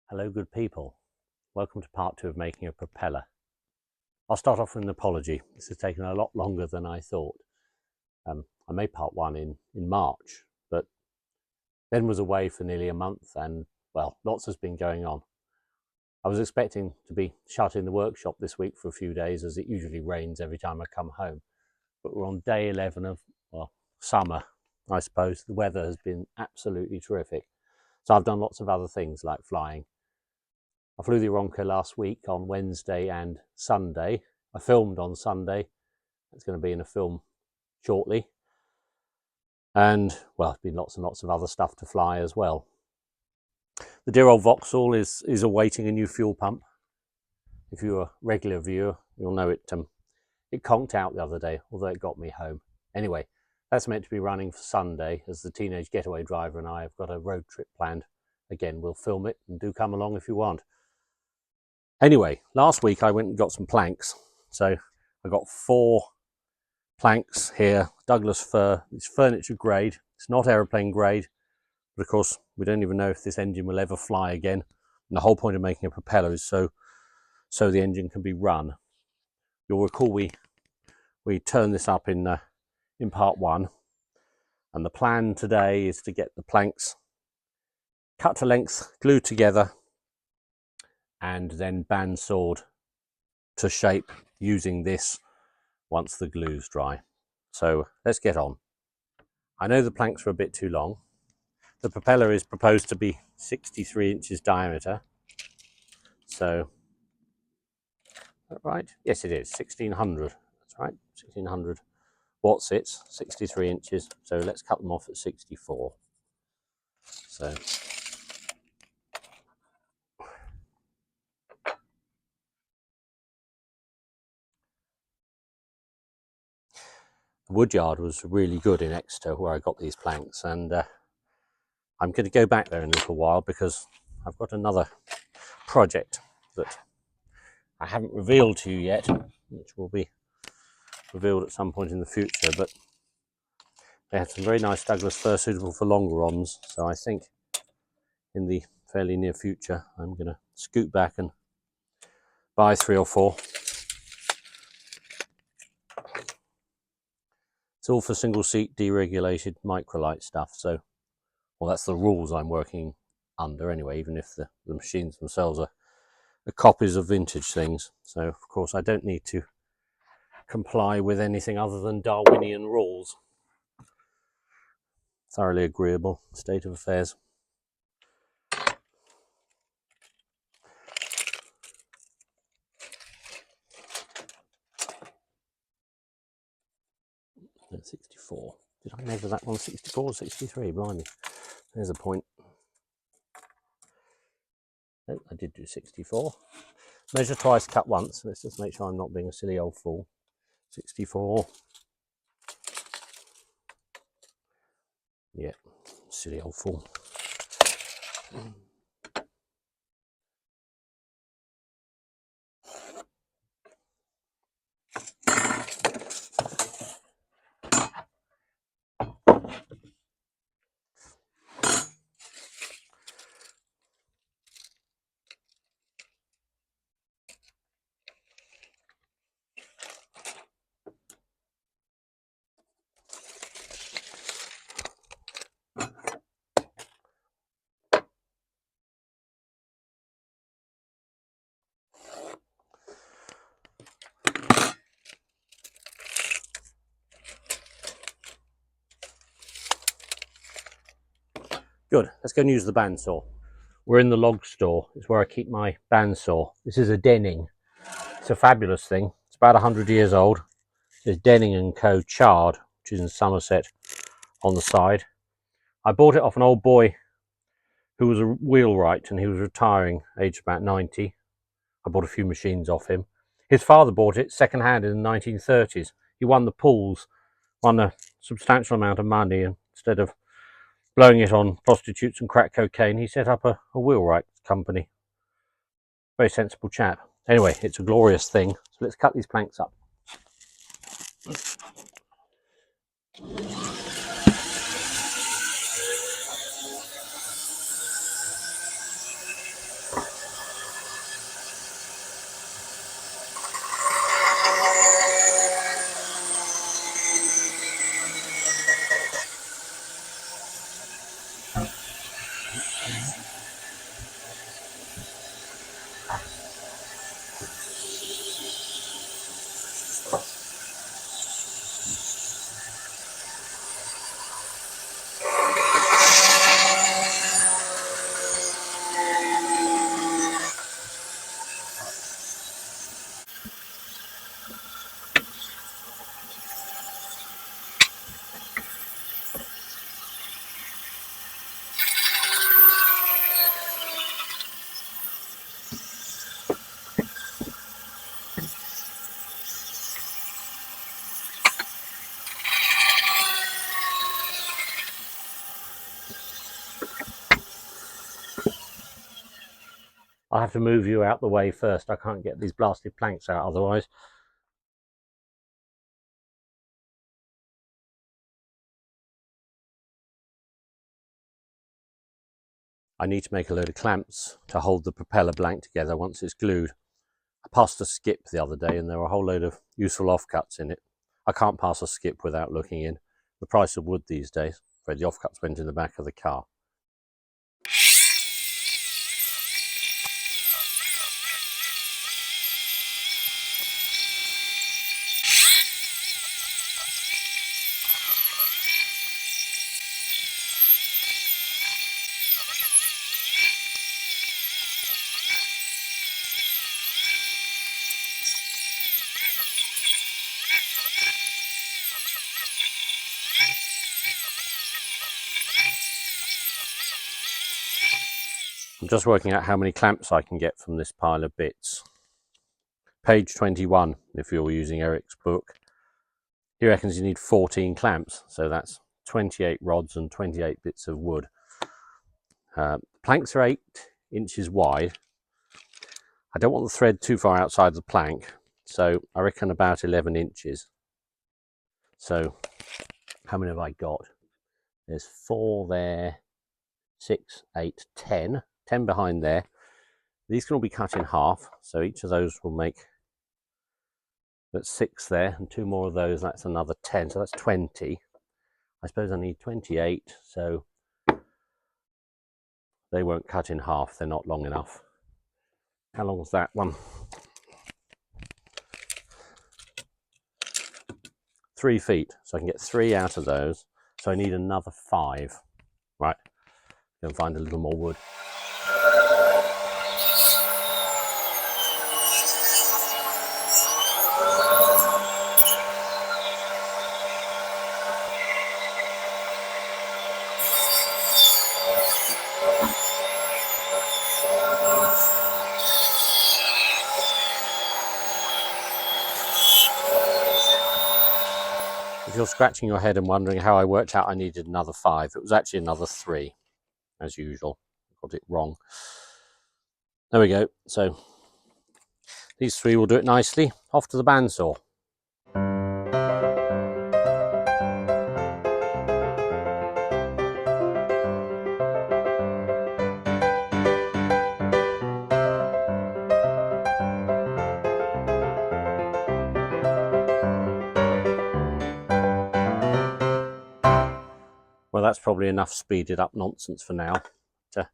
Hello good people, welcome to part 2 of making a propeller. I'll start off with an apology. This has taken a lot longer than I thought. I made part 1 in March, but then was away for nearly a month and, well, lots has been going on. I was expecting to be shut in the workshop this week for a few days, as it usually rains every time I come home. But we're on day 11 of, well, summer, I suppose. The weather has been absolutely terrific. So I've done lots of other things like flying. I flew the Ronco last week on Wednesday and Sunday. I filmed on Sunday. It's going to be in a film shortly. And, well, there's been lots and lots of other stuff to fly as well. The dear old Vauxhall is awaiting a new fuel pump. If you're a regular viewer, you'll know it conked out the other day, although it got me home. Anyway, that's meant to be running for Sunday, as the teenage getaway driver and I have got a road trip planned. Again, we'll film it, and do come along if you want. Anyway, last week I went and got some planks. So I got 4 planks here, Douglas fir. It's furniture grade. It's not aeroplane grade, but of course we don't even know if this engine will ever fly again. And the whole point of making a propeller is so the engine can be run. You'll recall we turned this up in part 1, and the plan today is to get the planks cut to length, glued together, and then bandsawed to shape using this once the glue's dry. So let's get on. I know the planks are a bit too long. The propeller is proposed to be 63 inches diameter. So, is that right? Yes, it is, 1600. That's right, 1600 watts it's 63 inches. So let's cut them off at 64. So the woodyard was really good in Exeter, where I got these planks, and I'm going to go back there in a little while because I've got another project that I haven't revealed to you yet, which will be revealed at some point in the future. But they had some very nice Douglas fir suitable for longerons, so I think in the fairly near future I'm going to scoot back and buy 3 or 4. It's all for single seat deregulated microlight stuff, so, well, that's the rules I'm working under anyway, even if the machines themselves are copies of vintage things. So of course I don't need to comply with anything other than Darwinian rules. Thoroughly agreeable state of affairs. That's 64. Did I measure that one 64 or 63? Blimey. There's a point. Oh, I did do 64. Measure twice, cut once. Let's just make sure I'm not being a silly old fool. 64. Yeah, silly old fool. Good, let's go and use the bandsaw. We're in the log store. It's where I keep my bandsaw. This is a Denning. It's a fabulous thing. It's about 100 years old. It's Denning & Co. Chard, which is in Somerset on the side. I bought it off an old boy who was a wheelwright, and he was retiring, aged about 90. I bought a few machines off him. His father bought it second-hand in the 1930s. He won the pools, won a substantial amount of money, and instead of blowing it on prostitutes and crack cocaine, he set up a wheelwright company. Very sensible chap. Anyway, it's a glorious thing. So let's cut these planks up. I'll have to move you out the way first. I can't get these blasted planks out otherwise. I need to make a load of clamps to hold the propeller blank together once it's glued. I passed a skip the other day and there were a whole load of useful offcuts in it. I can't pass a skip without looking in. The price of wood these days. Afraid the offcuts went in the back of the car. I'm just working out how many clamps I can get from this pile of bits. Page 21, if you're using Eric's book. He reckons you need 14 clamps, so that's 28 rods and 28 bits of wood. Planks are 8 inches wide. I don't want the thread too far outside the plank, so I reckon about 11 inches. So how many have I got? There's 4 there, 6, 8, 10. 10 behind there. These can all be cut in half, so each of those will make, that's 6 there, and 2 more of those, that's another 10, so that's 20. I suppose I need 28, so they won't cut in half, they're not long enough. How long is that one? 3 feet, so I can get 3 out of those, so I need another 5. Right, go and find a little more wood. If you're scratching your head and wondering how I worked out I needed another 5, it was actually another 3, as usual. Got it wrong. There we go. So these 3 will do it nicely. Off to the bandsaw. Well, that's probably enough speeded up nonsense for now. I'm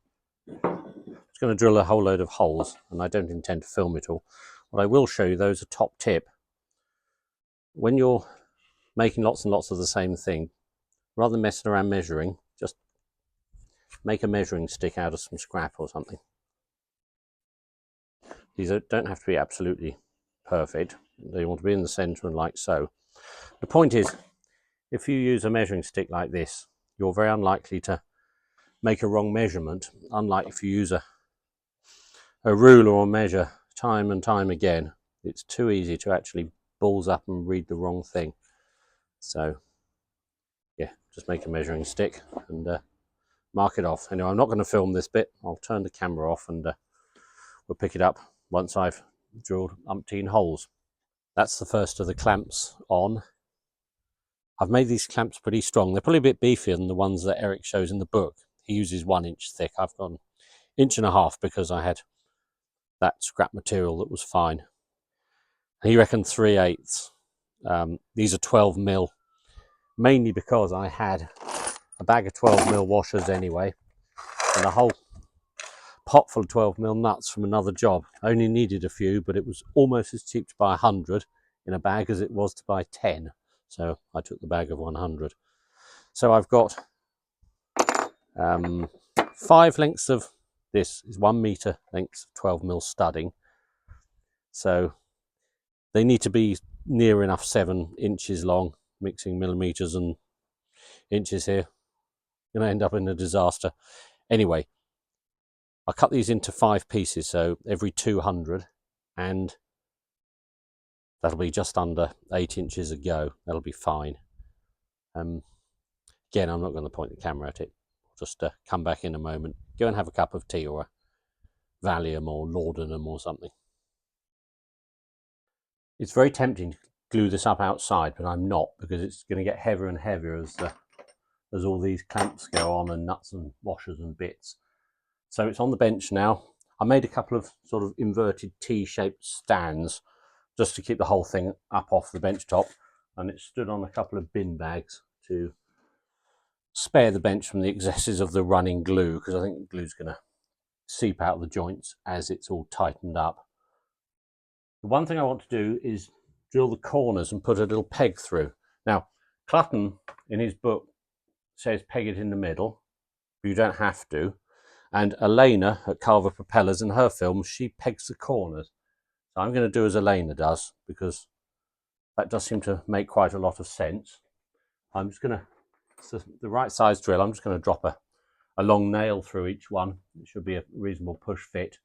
just going to drill a whole load of holes, and I don't intend to film it all. What I will show you, though, is a top tip. When you're making lots and lots of the same thing, rather than messing around measuring, just make a measuring stick out of some scrap or something. These don't have to be absolutely perfect. They want to be in the center and like so. The point is, if you use a measuring stick like this, you're very unlikely to make a wrong measurement, unlike if you use a ruler or measure time and time again. It's too easy to actually balls up and read the wrong thing. So yeah, just make a measuring stick and mark it off. Anyway, I'm not going to film this bit. I'll turn the camera off and we'll pick it up once I've drilled umpteen holes. That's the first of the clamps on. I've made these clamps pretty strong. They're probably a bit beefier than the ones that Eric shows in the book. He uses 1 inch thick. I've gone 1.5 inches because I had that scrap material that was fine. He reckoned 3/8. These are 12mm, mainly because I had a bag of 12mm washers anyway, and a whole pot full of 12mm nuts from another job. I only needed a few, but it was almost as cheap to buy 100 in a bag as it was to buy 10. So I took the bag of 100. So I've got 5 lengths of this is 1 meter lengths of 12mm studding. So they need to be near enough 7 inches long, mixing millimeters and inches here. Going to end up in a disaster. Anyway, I cut these into 5 pieces, so every 200, and that'll be just under 8 inches a go. That'll be fine. Again, I'm not going to point the camera at it. I'll just come back in a moment. Go and have a cup of tea or a Valium or laudanum or something. It's very tempting to glue this up outside, but I'm not, because it's going to get heavier and heavier as all these clamps go on, and nuts and washers and bits. So it's on the bench now. I made a couple of sort of inverted T-shaped stands just to keep the whole thing up off the bench top, and it stood on a couple of bin bags to spare the bench from the excesses of the running glue, because I think the glue's going to seep out of the joints as it's all tightened up. The one thing I want to do is drill the corners and put a little peg through. Now, Clutton in his book says peg it in the middle, but you don't have to. And Elena at Carver Propellers, in her films, she pegs the corners. So I'm going to do as Elena does, because that does seem to make quite a lot of sense. I'm just going to, so the right size drill, I'm just going to drop a long nail through each one. It should be a reasonable push fit.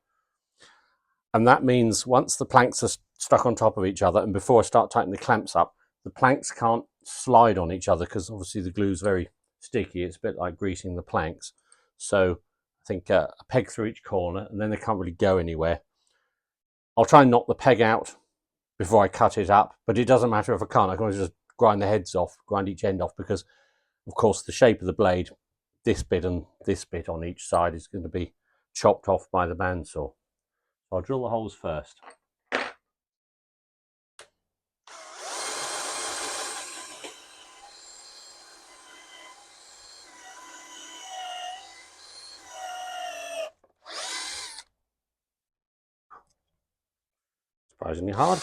And that means once the planks are stuck on top of each other, and before I start tightening the clamps up, the planks can't slide on each other, because obviously the glue is very sticky. It's a bit like greasing the planks. So I think a peg through each corner, and then they can't really go anywhere. I'll try and knock the peg out before I cut it up, but it doesn't matter if I can't. I can always just grind the heads off, grind each end off, because of course the shape of the blade, this bit and this bit on each side, is going to be chopped off by the bandsaw. I'll drill the holes first. Surprisingly hard.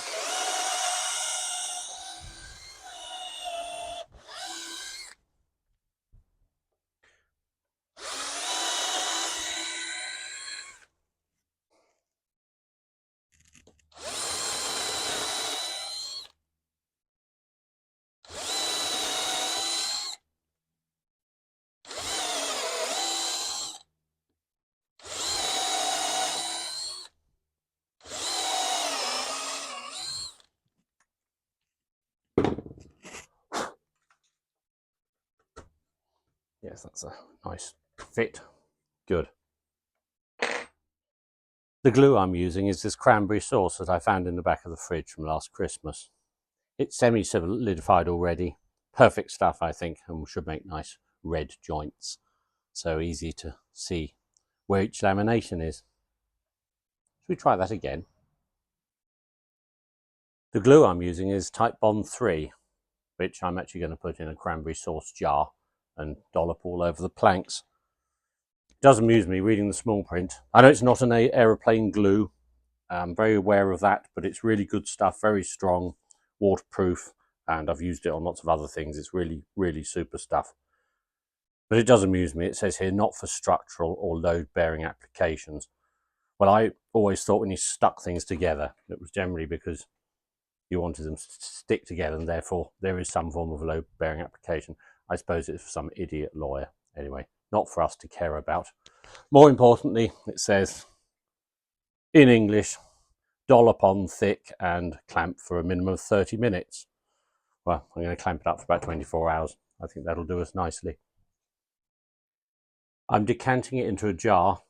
Yes, that's a nice fit. Good. The glue I'm using is this cranberry sauce that I found in the back of the fridge from last Christmas. It's semi-solidified already. Perfect stuff, I think, and should make nice red joints. So easy to see where each lamination is. Should we try that again? The glue I'm using is Type Bond 3, which I'm actually going to put in a cranberry sauce jar and dollop all over the planks. It does amuse me reading the small print. I know it's not an aeroplane glue. I'm very aware of that, but it's really good stuff, very strong, waterproof, and I've used it on lots of other things. It's really, really super stuff. But it does amuse me. It says here, not for structural or load-bearing applications. Well, I always thought when you stuck things together, it was generally because you wanted them to stick together, and therefore there is some form of load-bearing application. I suppose it's for some idiot lawyer. Anyway, not for us to care about. More importantly, it says, in English, dollop on thick and clamp for a minimum of 30 minutes. Well, I'm going to clamp it up for about 24 hours. I think that'll do us nicely. I'm decanting it into a jar.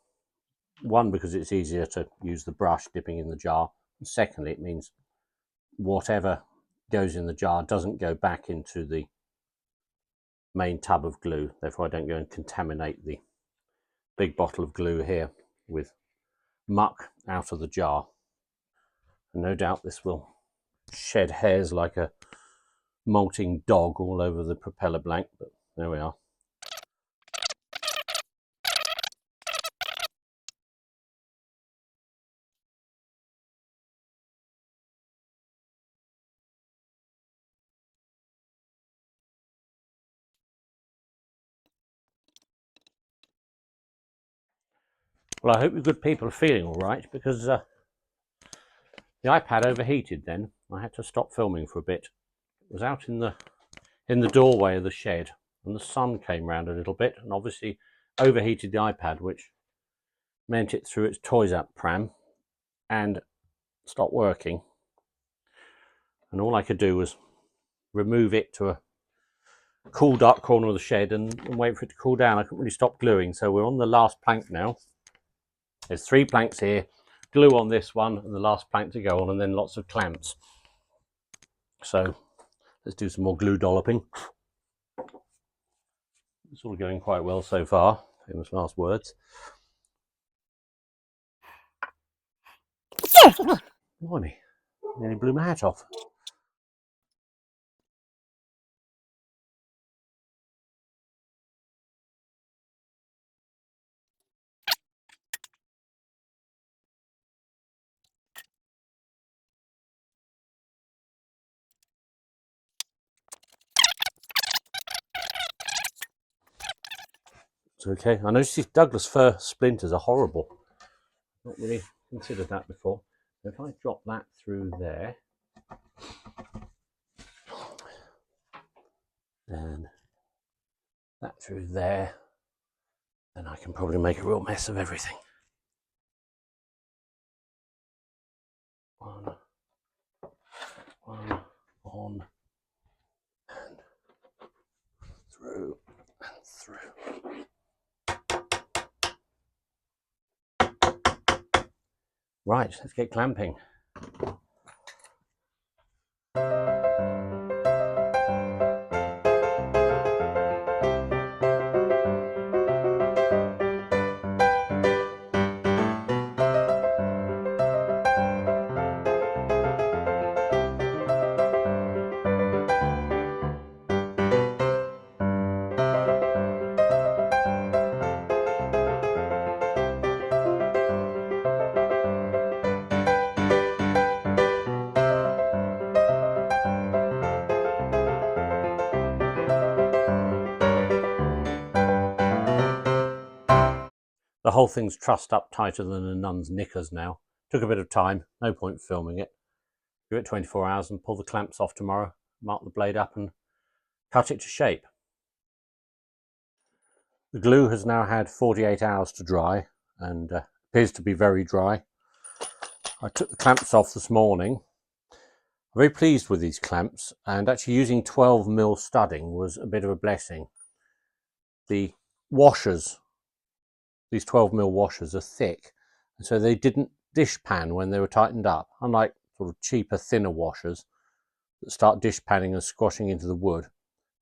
One, because it's easier to use the brush dipping in the jar. And secondly, it means whatever goes in the jar doesn't go back into the main tub of glue. Therefore, I don't go and contaminate the big bottle of glue here with muck out of the jar. And no doubt this will shed hairs like a molting dog all over the propeller blank, but there we are. Well, I hope you good people are feeling all right, because the iPad overheated then. I had to stop filming for a bit. It was out in the doorway of the shed, and the sun came round a little bit and obviously overheated the iPad, which meant it threw its toys up pram and stopped working. And all I could do was remove it to a cool, dark corner of the shed and wait for it to cool down. I couldn't really stop gluing, so we're on the last plank now. There's 3 planks here, glue on this one and the last plank to go on, and then lots of clamps. So let's do some more glue dolloping. It's all going quite well so far, famous last words. Blimey, nearly blew my hat off. It's okay. I noticed these Douglas fir splinters are horrible. Not really considered that before. So if I drop that through there, and that through there, then I can probably make a real mess of everything. One, on, and through, and through. Right, let's get clamping. The whole thing's trussed up tighter than a nun's knickers now. Took a bit of time, no point filming it. Give it 24 hours and pull the clamps off tomorrow, mark the blade up and cut it to shape. The glue has now had 48 hours to dry and appears to be very dry. I took the clamps off this morning. I'm very pleased with these clamps, and actually using 12mm studding was a bit of a blessing. The washers, these 12mm washers, are thick, and so they didn't dish pan when they were tightened up, unlike sort of cheaper, thinner washers that start dish panning and squashing into the wood.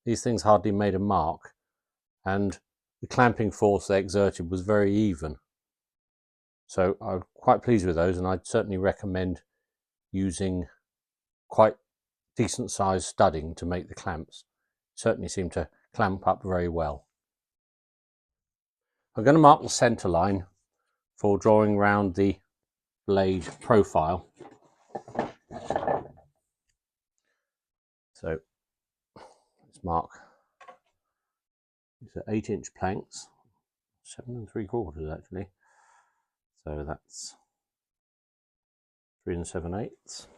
These things hardly made a mark, and the clamping force they exerted was very even. So I'm quite pleased with those, and I'd certainly recommend using quite decent sized studding to make the clamps. Certainly seem to clamp up very well. I'm going to mark the centre line for drawing round the blade profile. So let's mark. These are 8-inch planks, 7 3/4 actually. So that's 3 7/8.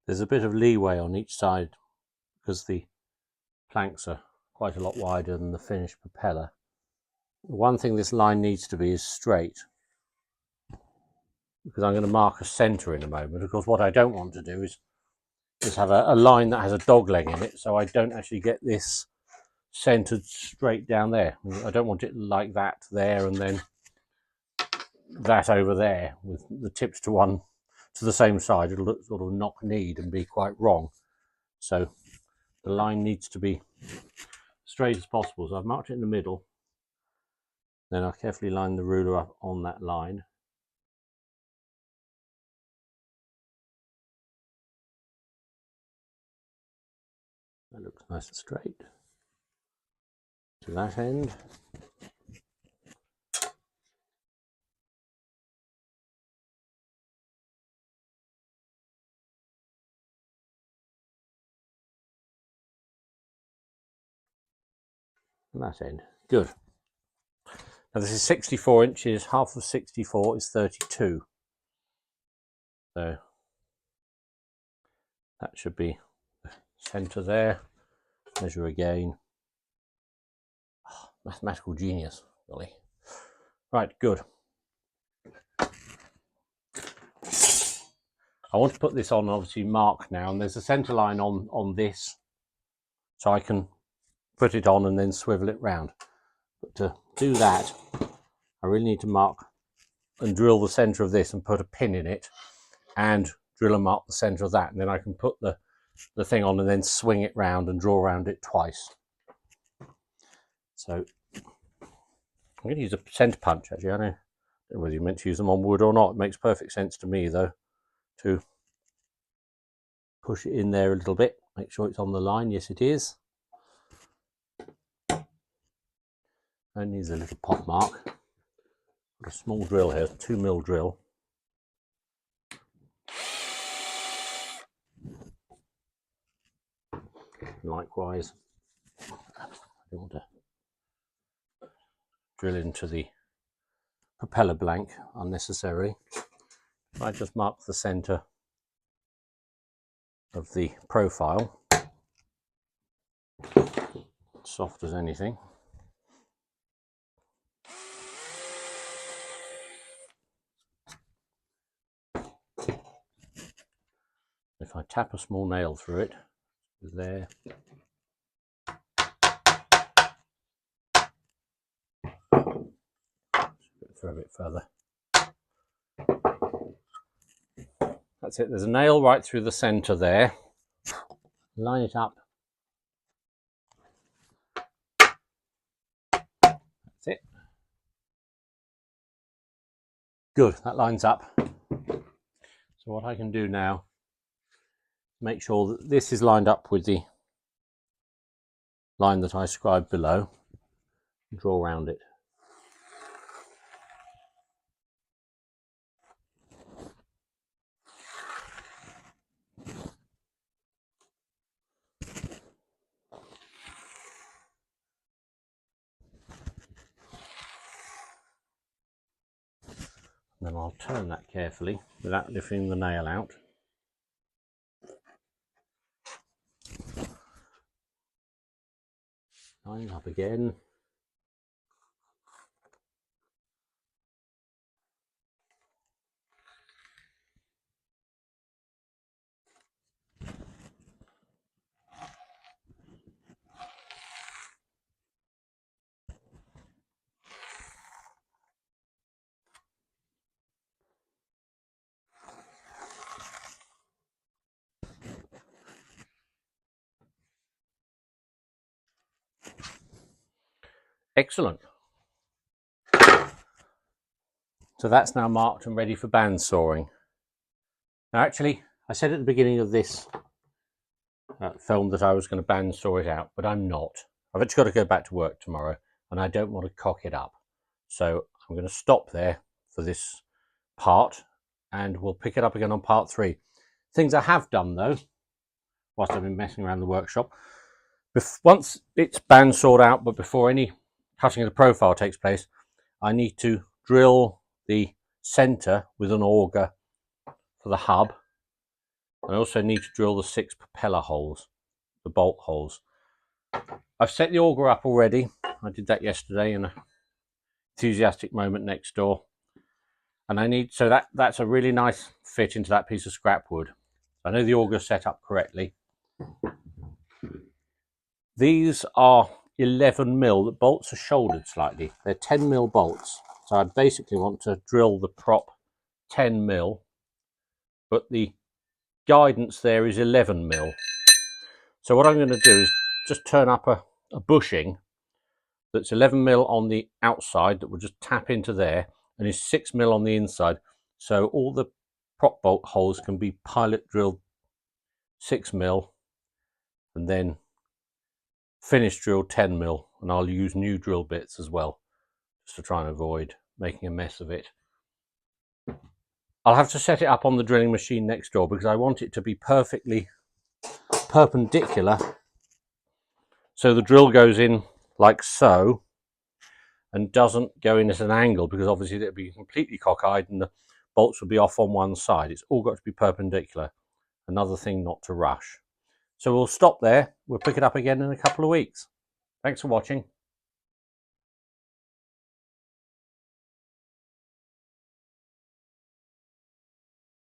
There's a bit of leeway on each side because the planks are quite a lot wider than the finished propeller. One thing this line needs to be is straight, because I'm going to mark a centre in a moment. Of course, what I don't want to do is have a line that has a dog leg in it, so I don't actually get this centred straight down there. I don't want it like that there and then that over there with the tips to the same side. It'll look sort of knock-kneed and be quite wrong. So the line needs to be straight as possible. So I've marked it in the middle. Then I'll carefully line the ruler up on that line. That looks nice and straight. To that end. and that end. Good. Now this is 64 inches, half of 64 is 32. So that should be the centre there. Measure again. Oh, mathematical genius, really. Right, good. I want to put this on, obviously, mark now, and there's a centre line on this, so I can put it on and then swivel it round. But to do that, I really need to mark and drill the centre of this and put a pin in it, and drill and mark the centre of that, and then I can put the thing on and then swing it round and draw around it twice. So I'm going to use a centre punch, actually. I don't know whether you're meant to use them on wood or not. It makes perfect sense to me, though, to push it in there a little bit, make sure it's on the line. Yes, it is. And needs a little pot mark. Got a small drill here, 2mm drill. Likewise, I don't want to drill into the propeller blank unnecessarily. If I just mark the centre of the profile, soft as anything. If I tap a small nail through it, there. Through a bit further. That's it. There's a nail right through the centre there. Line it up. That's it. Good. That lines up. So what I can do now, make sure that this is lined up with the line that I scribed below, and draw around it. Then I'll turn that carefully without lifting the nail out. Line up again. Excellent. So that's now marked and ready for band sawing. Now actually, I said at the beginning of this film that I was going to band saw it out, but I'm not. I've actually got to go back to work tomorrow and I don't want to cock it up. So I'm going to stop there for this part and we'll pick it up again on part 3. Things I have done though, whilst I've been messing around the workshop, once it's band sawed out, but before any cutting of the profile takes place, I need to drill the centre with an auger for the hub. I also need to drill the 6 propeller holes, the bolt holes. I've set the auger up already. I did that yesterday in an enthusiastic moment next door. And I need, so that's a really nice fit into that piece of scrap wood. I know the auger's set up correctly. These are 11mm. The bolts are shouldered slightly. They're 10mm bolts. So I basically want to drill the prop 10mm, but the guidance there is 11mm. So what I'm going to do is just turn up a bushing that's 11mm on the outside that will just tap into there and is 6mm on the inside. So all the prop bolt holes can be pilot drilled 6mm and then finish drilled 10mm, and I'll use new drill bits as well just to try and avoid making a mess of it. I'll have to set it up on the drilling machine next door because I want it to be perfectly perpendicular, so the drill goes in like so, and doesn't go in at an angle, because obviously it'll be completely cockeyed and the bolts will be off on one side. It's all got to be perpendicular. Another thing not to rush. So we'll stop there. We'll pick it up again in a couple of weeks. Thanks for watching.